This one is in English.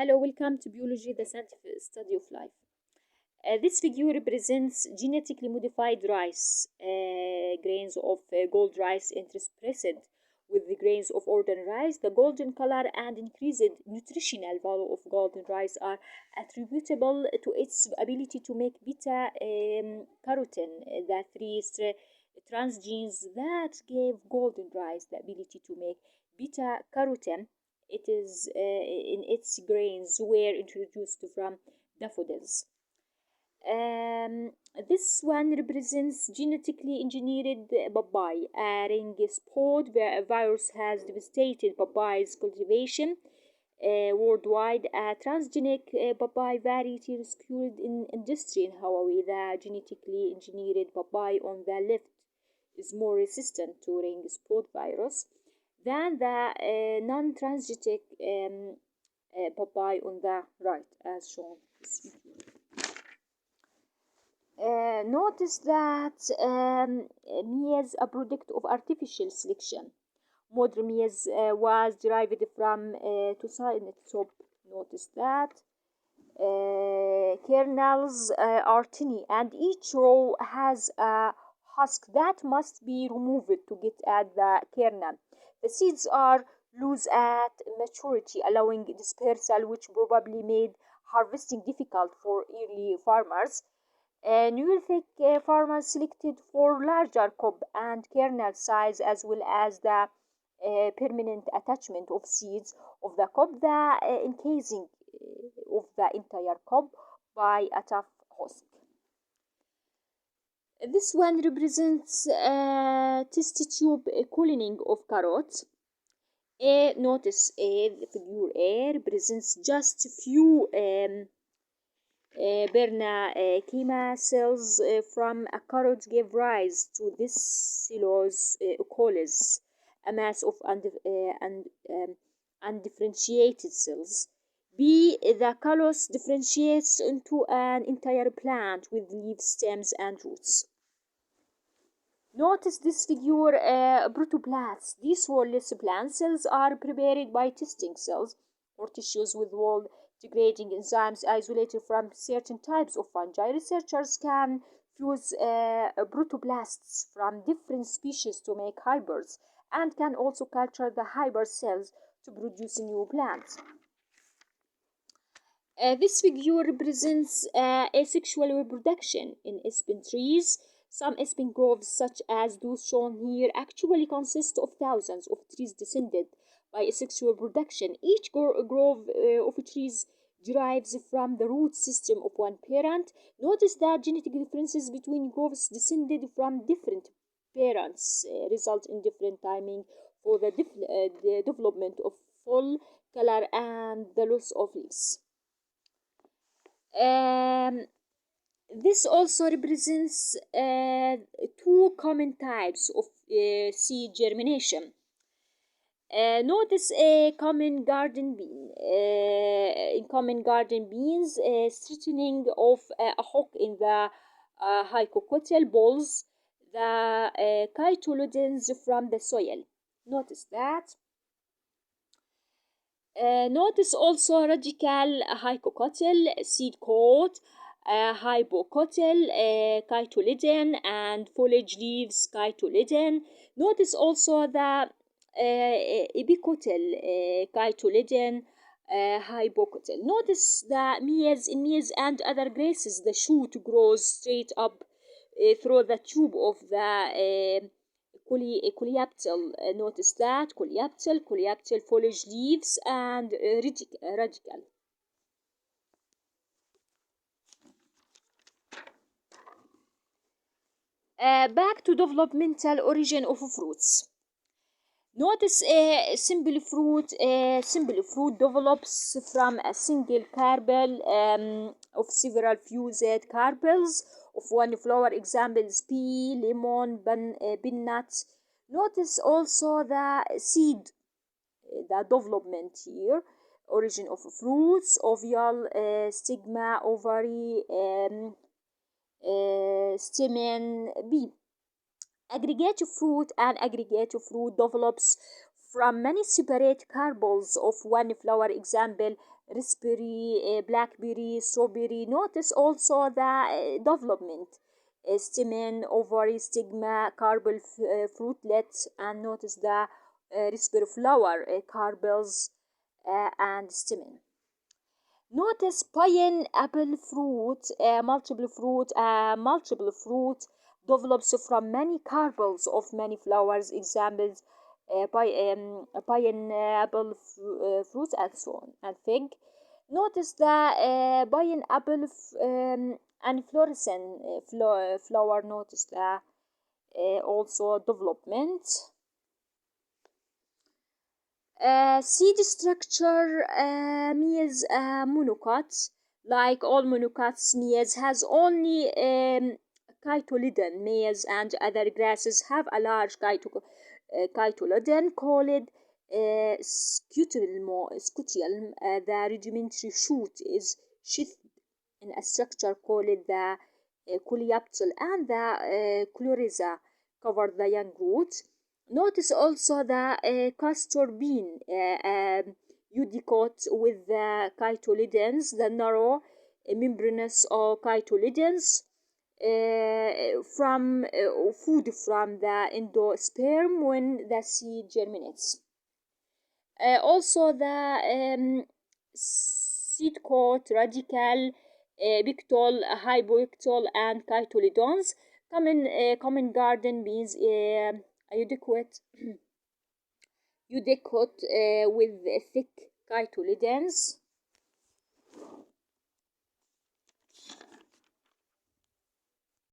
Hello, welcome to Biology, the scientific study of life. This figure represents genetically modified rice, grains of gold rice interspersed with the grains of ordinary rice. The golden color and increased nutritional value of golden rice are attributable to its ability to make beta carotene, the three transgenes that gave golden rice the ability to make beta carotene. It is in its grains were introduced from daffodils. This one represents genetically engineered papaya. A ring spot virus has devastated papaya's cultivation worldwide. A transgenic papaya variety rescued in industry in Hawaii. The genetically engineered papaya on the left is more resistant to ring spot virus than the non-transgenic papaya on the right, as shown. Notice that maize, a product of artificial selection. Modern maize was derived from tocinate soup. Notice that kernels are tiny, and each row has a husk that must be removed to get at the kernel. The seeds are loose at maturity, allowing dispersal, which probably made harvesting difficult for early farmers. Neolithic farmers selected for larger cob and kernel size, as well as the permanent attachment of seeds of the cob, the encasing of the entire cob by a tough husk. This one represents test tube coloning of carrots. Notice the figure A represents just few Berna cells from a carrot gave rise to this cellulose coles, a mass of undifferentiated cells. B. The callus differentiates into an entire plant with leaves, stems, and roots. Notice this figure, protoblasts. These wall-less plant cells are prepared by testing cells or tissues with wall degrading enzymes isolated from certain types of fungi. Researchers can fuse protoblasts from different species to make hybrids and can also culture the hybrid cells to produce new plants. This figure represents asexual reproduction in aspen trees. Some aspen groves, such as those shown here, actually consist of thousands of trees descended by asexual reproduction. Each grove of trees derives from the root system of one parent. Notice that genetic differences between groves descended from different parents result in different timing for the development of fall color and the loss of leaves. This also represents two common types of seed germination. Notice a common garden bean. In common garden beans, straightening of a hook in the hypocotyl balls the cotyledons from the soil. Notice that. Notice also radical hypocotyl, seed coat, hypocotyl, cotyledon, and foliage leaves cotyledon. Notice also the epicotyl, cotyledon, hypocotyl. Notice the maize in maize and other grasses, the shoot grows straight up through the tube of the coleoptile. Notice that coleoptile, foliage leaves, and radical. Back to developmental origin of fruits. Notice a simple fruit. Simple fruit develops from a single carpel of several fused carpels of one flower. Examples: pea, lemon, peanut. Notice also the seed, the development here. Origin of fruits: oval, stigma, ovary, stamen, bee. Aggregate fruit. An aggregate fruit develops from many separate carpels of one flower. Example: raspberry, blackberry, strawberry. Notice also the development. Stamen, ovary, stigma, carpel, fruitlet, and notice the raspberry flower, carpels, and stamen. Notice pineapple fruit, multiple fruit develops from many carpels of many flowers. Examples: pineapple fruit, and so on. And fig. Notice the pineapple and fluorescent flower. Notice the also development. Seed structure, maize monocots. Like all monocots, maize has only cotyledon. Maize and other grasses have a large cotyledon called scutellum. The rudimentary shoot is sheathed in a structure called the coleoptile, and the chloriza cover the young root. Notice also the castor bean eudicote with the cotyledons, the narrow membranous or cotyledons, from food from the endosperm when the seed germinates. Also the seed coat, radical, pectole, hypoectole, and cotyledons. Common garden beans, eudicote with thick cotyledons.